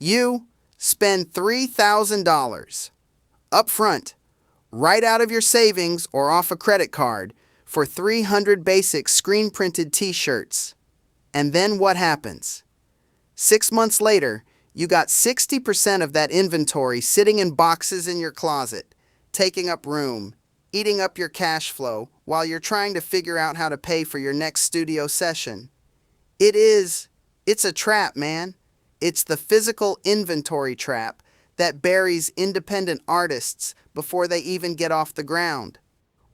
You spend $3,000 up front, right out of your savings or off a credit card, for 300 basic screen printed t-shirts. And then what happens? 6 months later, you got 60% of that inventory sitting in boxes in your closet, taking up room, eating up your cash flow while you're trying to figure out how to pay for your next studio session. It's a trap, man. It's the physical inventory trap that buries independent artists before they even get off the ground.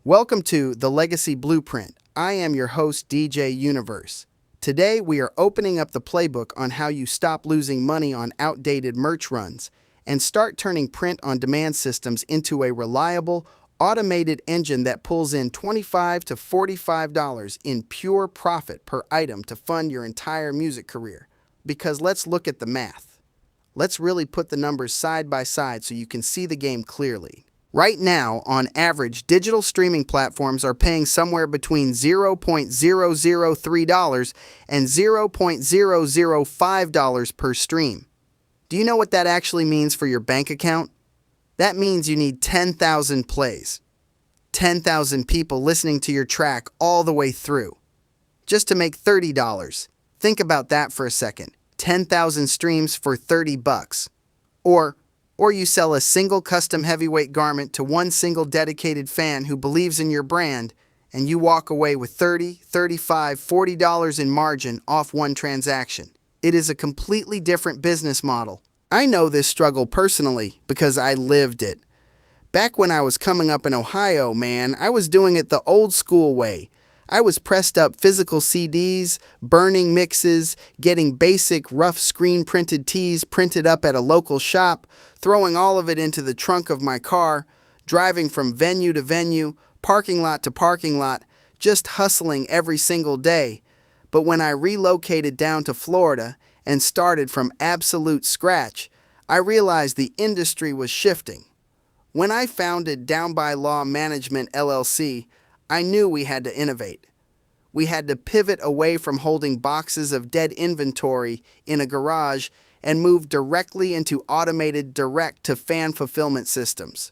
Welcome to The Legacy Blueprint. I am your host, DJ Universe. Today, we are opening up the playbook on how you stop losing money on outdated merch runs and start turning print-on-demand systems into a reliable, automated engine that pulls in $25 to $45 in pure profit per item to fund your entire music career. Because let's look at the math. Let's really put the numbers side by side so you can see the game clearly. Right now, on average, digital streaming platforms are paying somewhere between $0.003 and $0.005 per stream. Do you know what that actually means for your bank account? That means you need 10,000 plays. 10,000 people listening to your track all the way through. Just to make $30. Think about that for a second. 10,000 streams for $30. Or you sell a single custom heavyweight garment to one single dedicated fan who believes in your brand, and you walk away with $30, $35, $40 in margin off one transaction. It is a completely different business model. I know this struggle personally because I lived it. Back when I was coming up in Ohio, man, I was doing it the old school way. I was pressed up physical CDs, burning mixes, getting basic rough screen printed tees printed up at a local shop, throwing all of it into the trunk of my car, driving from venue to venue, parking lot to parking lot, just hustling every single day. But when I relocated down to Florida and started from absolute scratch, I realized the industry was shifting. When I founded Down by Law Management LLC, I knew we had to innovate. We had to pivot away from holding boxes of dead inventory in a garage and move directly into automated direct-to-fan fulfillment systems.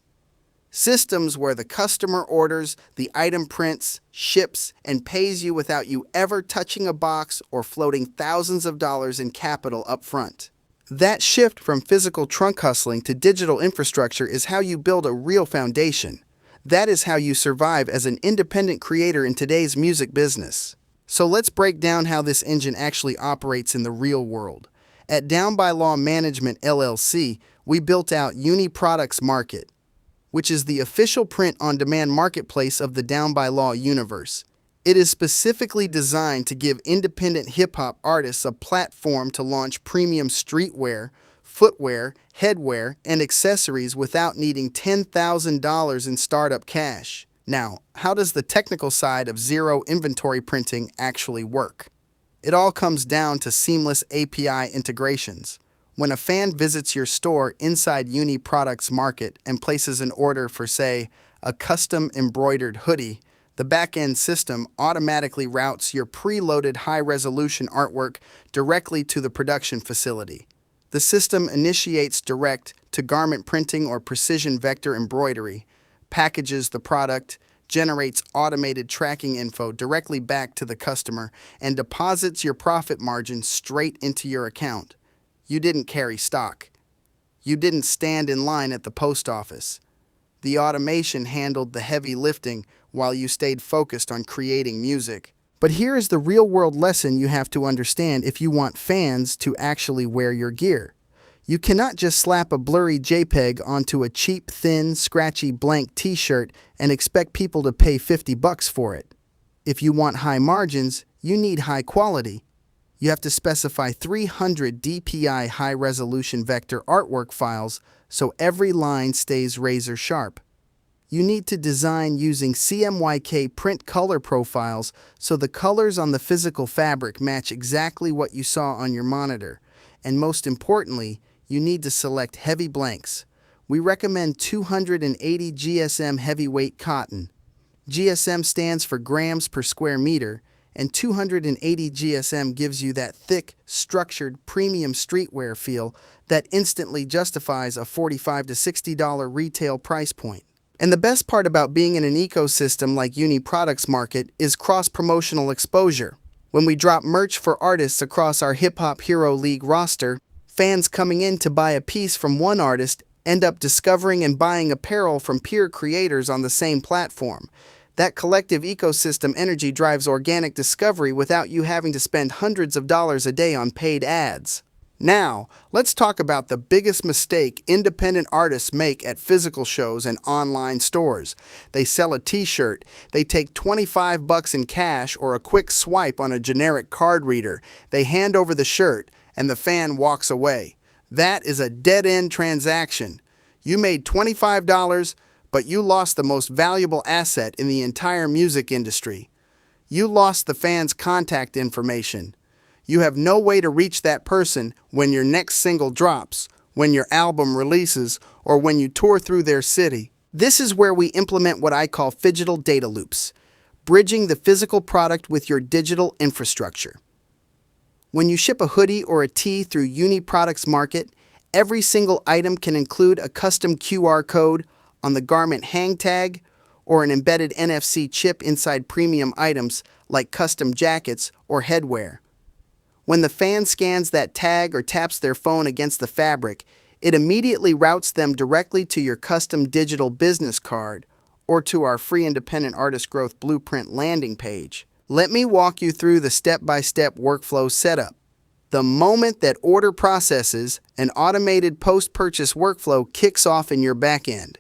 Systems where the customer orders, the item prints, ships, and pays you without you ever touching a box or floating thousands of dollars in capital up front. That shift from physical trunk hustling to digital infrastructure is how you build a real foundation. That is how you survive as an independent creator in today's music business. So let's break down how this engine actually operates in the real world. At Down by Law Management LLC, we built out Uni Products Market, which is the official print-on-demand marketplace of the Down by Law universe. It is specifically designed to give independent hip-hop artists a platform to launch premium streetwear, footwear, headwear, and accessories without needing $10,000 in startup cash. Now, how does the technical side of zero inventory printing actually work? It all comes down to seamless API integrations. When a fan visits your store inside Uni Products Market and places an order for, say, a custom embroidered hoodie, the back-end system automatically routes your preloaded high-resolution artwork directly to the production facility. The system initiates direct-to-garment printing or precision vector embroidery, packages the product, generates automated tracking info directly back to the customer, and deposits your profit margin straight into your account. You didn't carry stock. You didn't stand in line at the post office. The automation handled the heavy lifting while you stayed focused on creating music. But here is the real-world lesson you have to understand if you want fans to actually wear your gear. You cannot just slap a blurry JPEG onto a cheap, thin, scratchy blank t-shirt and expect people to pay $50 for it. If you want high margins, you need high quality. You have to specify 300 DPI high-resolution vector artwork files so every line stays razor sharp. You need to design using CMYK print color profiles so the colors on the physical fabric match exactly what you saw on your monitor. And most importantly, you need to select heavy blanks. We recommend 280 GSM heavyweight cotton. GSM stands for grams per square meter, and 280 GSM gives you that thick, structured, premium streetwear feel that instantly justifies a $45 to $60 retail price point. And the best part about being in an ecosystem like Uni Products Market is cross-promotional exposure. When we drop merch for artists across our Hip Hop Hero League roster, fans coming in to buy a piece from one artist end up discovering and buying apparel from peer creators on the same platform. That collective ecosystem energy drives organic discovery without you having to spend hundreds of dollars a day on paid ads. Now, let's talk about the biggest mistake independent artists make at physical shows and online stores. They sell a t-shirt, they take $25 in cash or a quick swipe on a generic card reader, they hand over the shirt, and the fan walks away. That is a dead-end transaction. You made $25, but you lost the most valuable asset in the entire music industry. You lost the fan's contact information. You have no way to reach that person when your next single drops, when your album releases, or when you tour through their city. This is where we implement what I call phygital data loops, bridging the physical product with your digital infrastructure. When you ship a hoodie or a tee through Uni Products Market, every single item can include a custom QR code on the garment hang tag or an embedded NFC chip inside premium items like custom jackets or headwear. When the fan scans that tag or taps their phone against the fabric, it immediately routes them directly to your custom digital business card or to our free independent artist growth blueprint landing page. Let me walk you through the step-by-step workflow setup. The moment that order processes, an automated post-purchase workflow kicks off in your backend.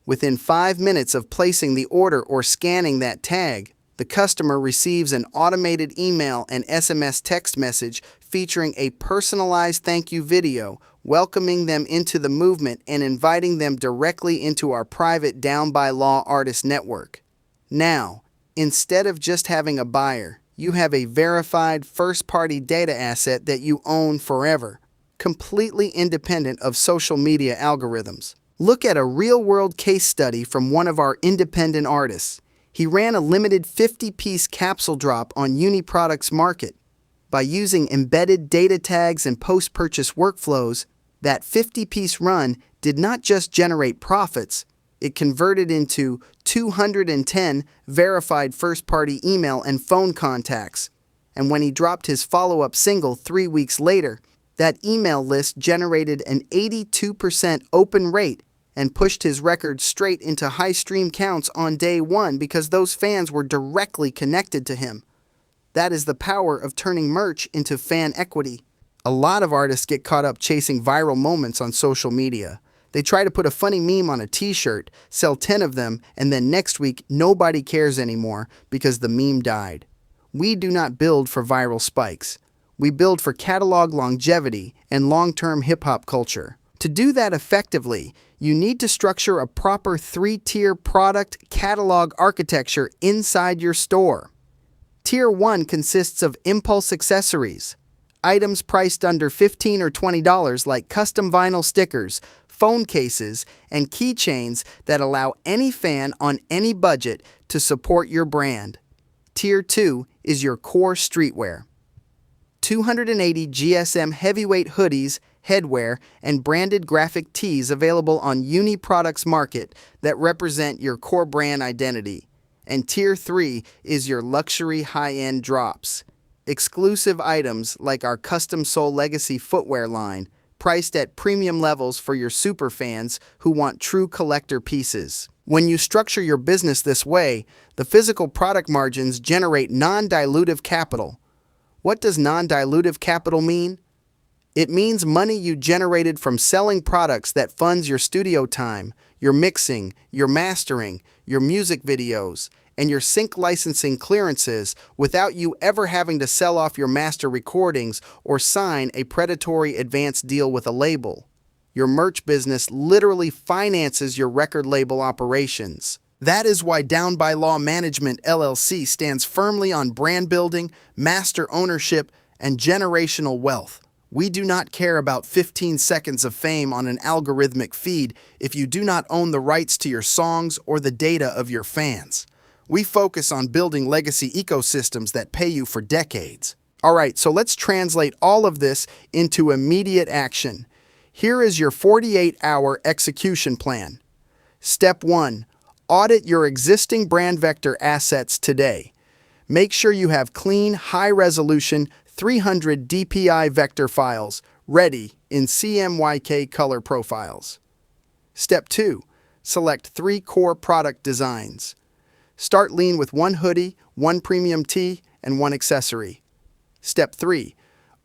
Within 5 minutes of placing the order or scanning that tag, the customer receives an automated email and SMS text message featuring a personalized thank you video, welcoming them into the movement and inviting them directly into our private Down by Law artist network. Now, instead of just having a buyer, you have a verified first-party data asset that you own forever, completely independent of social media algorithms. Look at a real-world case study from one of our independent artists. He ran a limited 50-piece capsule drop on Uni Products Market. By using embedded data tags and post-purchase workflows, that 50-piece run did not just generate profits, it converted into 210 verified first-party email and phone contacts. And when he dropped his follow-up single 3 weeks later, that email list generated an 82% open rate and pushed his record straight into high stream counts on day one because those fans were directly connected to him. That is the power of turning merch into fan equity. A lot of artists get caught up chasing viral moments on social media. They try to put a funny meme on a t-shirt, sell 10 of them, and then next week nobody cares anymore because the meme died. We do not build for viral spikes. We build for catalog longevity and long-term hip-hop culture. To do that effectively, you need to structure a proper 3-tier product catalog architecture inside your store. Tier 1 consists of impulse accessories, items priced under $15 or $20 like custom vinyl stickers, phone cases, and keychains that allow any fan on any budget to support your brand. Tier 2 is your core streetwear. 280 GSM heavyweight hoodies, headwear, and branded graphic tees available on Uni Products Market that represent your core brand identity. And Tier 3 is your luxury high-end drops. Exclusive items like our custom Soul Legacy footwear line, priced at premium levels for your super fans who want true collector pieces. When you structure your business this way, the physical product margins generate non-dilutive capital. What does non-dilutive capital mean? It means money you generated from selling products that funds your studio time, your mixing, your mastering, your music videos, and your sync licensing clearances without you ever having to sell off your master recordings or sign a predatory advance deal with a label. Your merch business literally finances your record label operations. That is why Down by Law Management LLC stands firmly on brand building, master ownership, and generational wealth. We do not care about 15 seconds of fame on an algorithmic feed if you do not own the rights to your songs or the data of your fans. We focus on building legacy ecosystems that pay you for decades. All right, so let's translate all of this into immediate action. Here is your 48-hour execution plan. Step 1. Audit your existing brand vector assets today. Make sure you have clean, high-resolution 300 dpi vector files ready in CMYK color profiles. Step 2. Select 3 core product designs. Start lean with 1 hoodie, 1 premium tee, and 1 accessory. Step 3.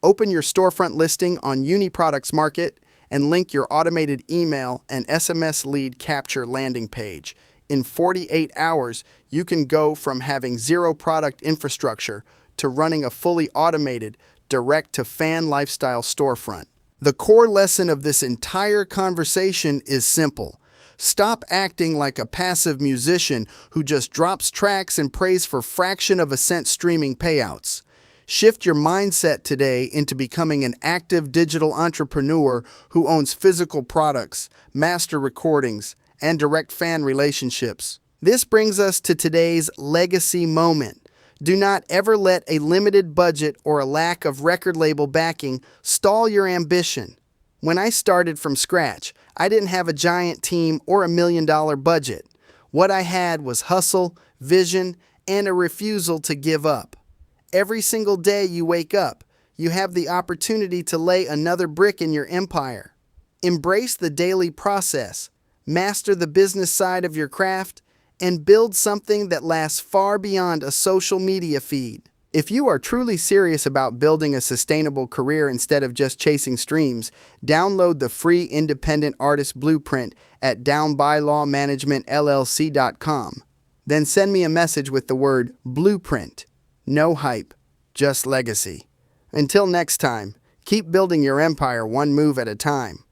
Open your storefront listing on Uniproducts Market and link your automated email and SMS lead capture landing page. In 48 hours, you can go from having zero product infrastructure to running a fully automated, direct-to-fan lifestyle storefront. The core lesson of this entire conversation is simple. Stop acting like a passive musician who just drops tracks and prays for fraction of a cent streaming payouts. Shift your mindset today into becoming an active digital entrepreneur who owns physical products, master recordings, and direct fan relationships. This brings us to today's legacy moment. Do not ever let a limited budget or a lack of record label backing stall your ambition. When I started from scratch, I didn't have a giant team or $1 million budget. What I had was hustle, vision, and a refusal to give up. Every single day you wake up, you have the opportunity to lay another brick in your empire. Embrace the daily process, master the business side of your craft, and build something that lasts far beyond a social media feed. If you are truly serious about building a sustainable career instead of just chasing streams, download the free Independent Artist Blueprint at downbylawmanagementllc.com. Then send me a message with the word Blueprint. No hype, just legacy. Until next time, keep building your empire one move at a time.